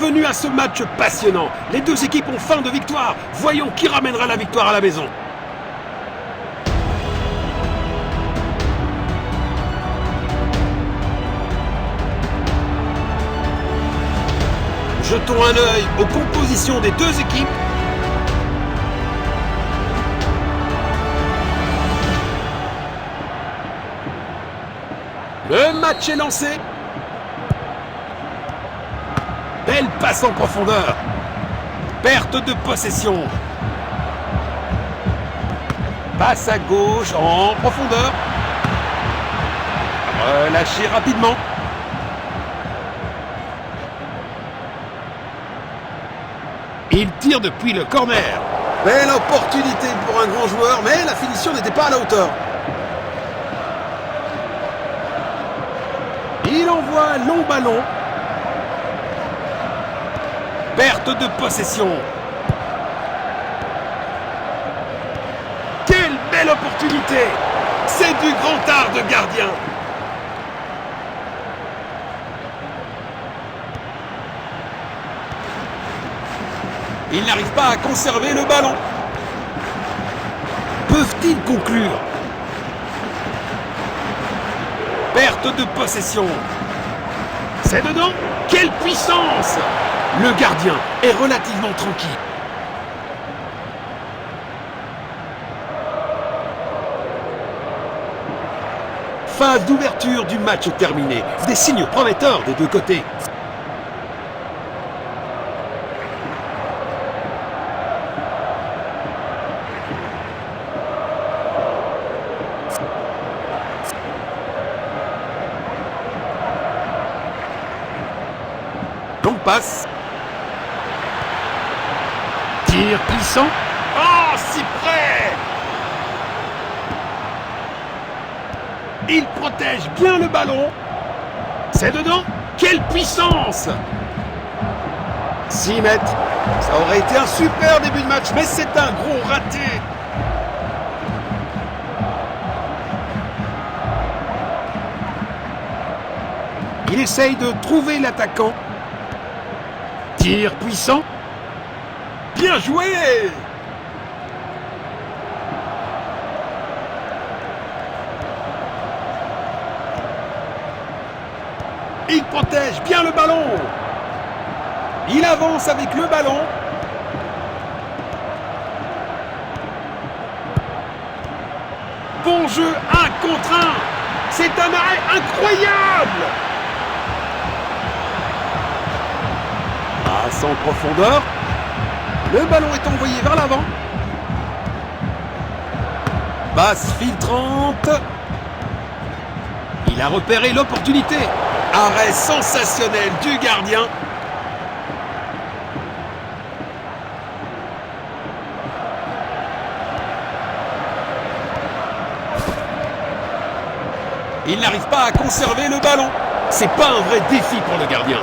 Bienvenue à ce match passionnant. Les deux équipes ont faim de victoire. Voyons qui ramènera la victoire à la maison. Jetons un œil aux compositions des deux équipes. Le match est lancé. Belle passe en profondeur. Perte de possession. Passe à gauche en profondeur. Relâché rapidement. Il tire depuis le corner. Belle opportunité pour un grand joueur, mais la finition n'était pas à la hauteur. Il envoie un long ballon. Perte de possession. Quelle belle opportunité! C'est du grand art de gardien. Il n'arrive pas à conserver le ballon. Peuvent-ils conclure? Perte de possession. C'est dedans. Quelle puissance! Le gardien est relativement tranquille. Phase d'ouverture du match terminée. Des signes prometteurs des deux côtés. Longue passe. Tir puissant. Oh, si près! Il protège bien le ballon. C'est dedans. Quelle puissance! 6 mètres. Ça aurait été un super début de match, mais c'est un gros raté. Il essaye de trouver l'attaquant. Tir puissant. Bien joué! Il protège bien le ballon. Il avance avec le ballon. Bon jeu, 1 contre 1. C'est un arrêt incroyable. Passe en profondeur. Le ballon est envoyé vers l'avant. Passe filtrante. Il a repéré l'opportunité. Arrêt sensationnel du gardien. Il n'arrive pas à conserver le ballon. C'est pas un vrai défi pour le gardien.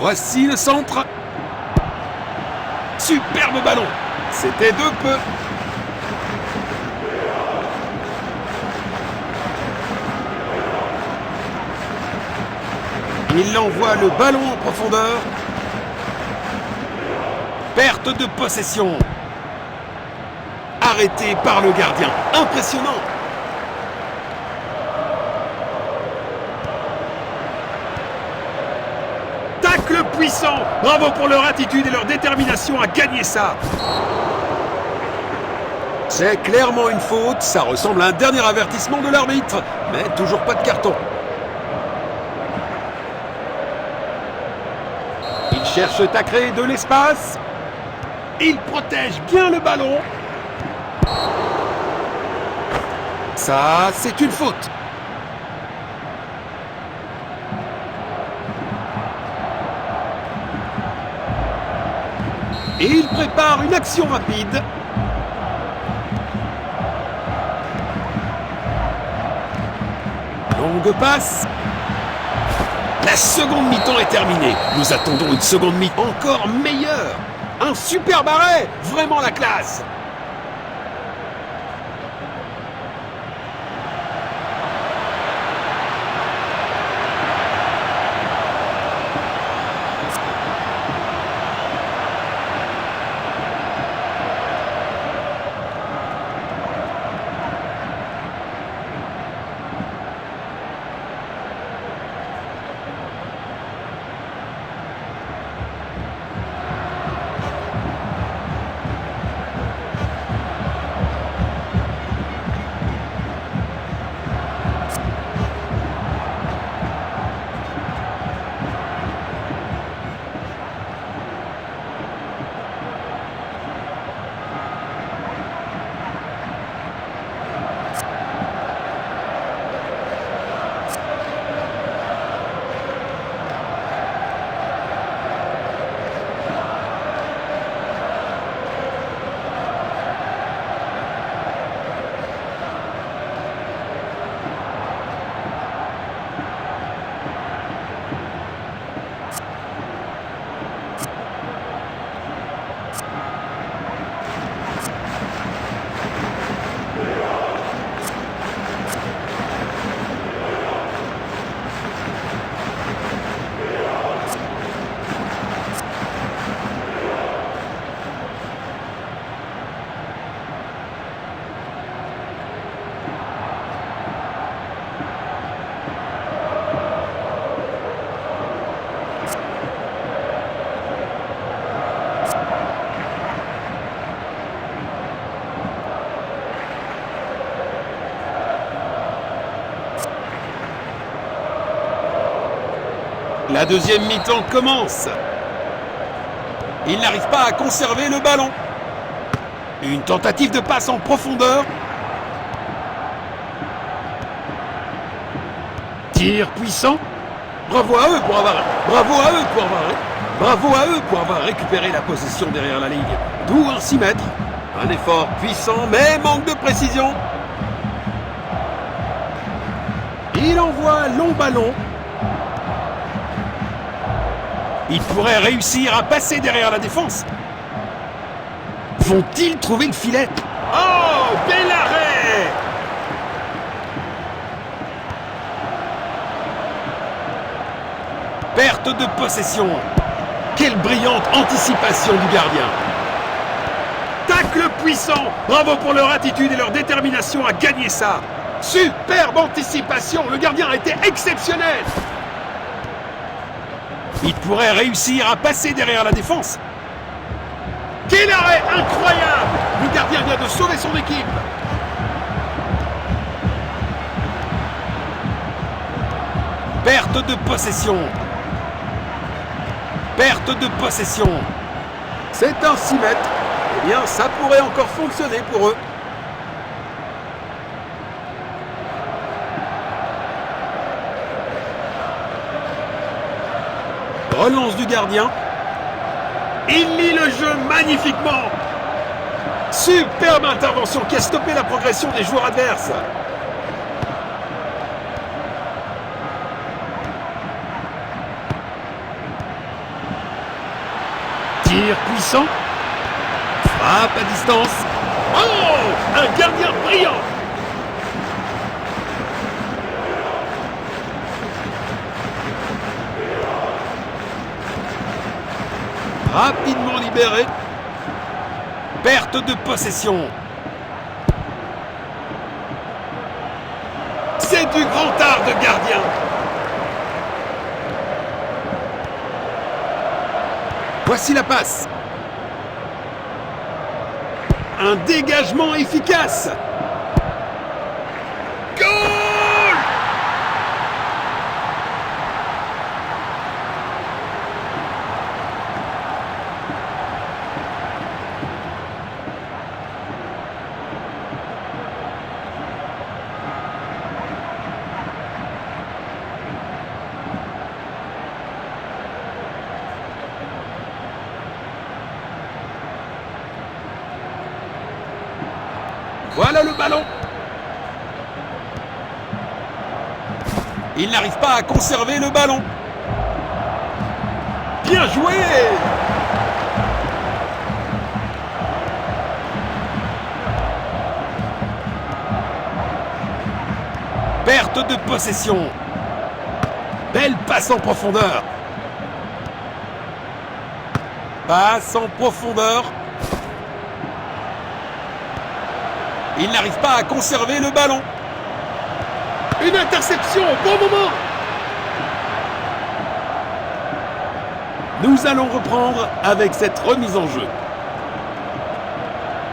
Voici le centre. Superbe ballon. C'était de peu. Il envoie le ballon en profondeur. Perte de possession. Arrêté par le gardien. Impressionnant. Tacle puissant. Bravo pour leur attitude et leur détermination à gagner ça. C'est clairement une faute. Ça ressemble à un dernier avertissement de l'arbitre. Mais toujours pas de carton. Il cherche à créer de l'espace. Il protège bien le ballon. Ça, c'est une faute. Et il prépare une action rapide. Longue passe. La seconde mi-temps est terminée. Nous attendons une seconde mi-temps encore meilleure. Un super arrêt. Vraiment la classe. La deuxième mi-temps commence. Il n'arrive pas à conserver le ballon. Une tentative de passe en profondeur. Tir puissant. Bravo à eux pour avoir récupéré la possession derrière la ligne. D'où un 6 mètres. Un effort puissant, mais manque de précision. Il envoie long ballon. Il pourrait réussir à passer derrière la défense. Vont-ils trouver le filet? Oh, bel arrêt! Perte de possession. Quelle brillante anticipation du gardien. Tacle puissant. Bravo pour leur attitude et leur détermination à gagner ça. Superbe anticipation. Le gardien a été exceptionnel. Il pourrait réussir à passer derrière la défense. Quel arrêt incroyable! Le gardien vient de sauver son équipe. Perte de possession. Perte de possession. C'est un 6 mètres. Eh bien, ça pourrait encore fonctionner pour eux. Relance du gardien. Il lit le jeu magnifiquement. Superbe intervention qui a stoppé la progression des joueurs adverses. Tir puissant. Frappe à distance. Oh! Un gardien brillant. Rapidement libéré. Perte de possession. C'est du grand art de gardien. Voici la passe. Un dégagement efficace. Goal! Voilà le ballon. Il n'arrive pas à conserver le ballon. Bien joué! Perte de possession. Belle passe en profondeur. Passe en profondeur. Il n'arrive pas à conserver le ballon. Une interception au bon moment. Nous allons reprendre avec cette remise en jeu.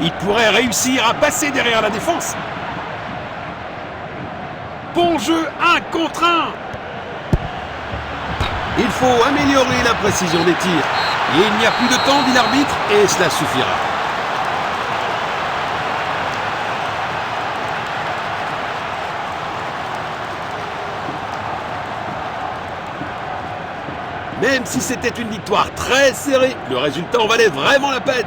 Il pourrait réussir à passer derrière la défense. Bon jeu, 1 contre 1. Il faut améliorer la précision des tirs. Et il n'y a plus de temps, dit l'arbitre, et cela suffira. Même si c'était une victoire très serrée, le résultat en valait vraiment la peine.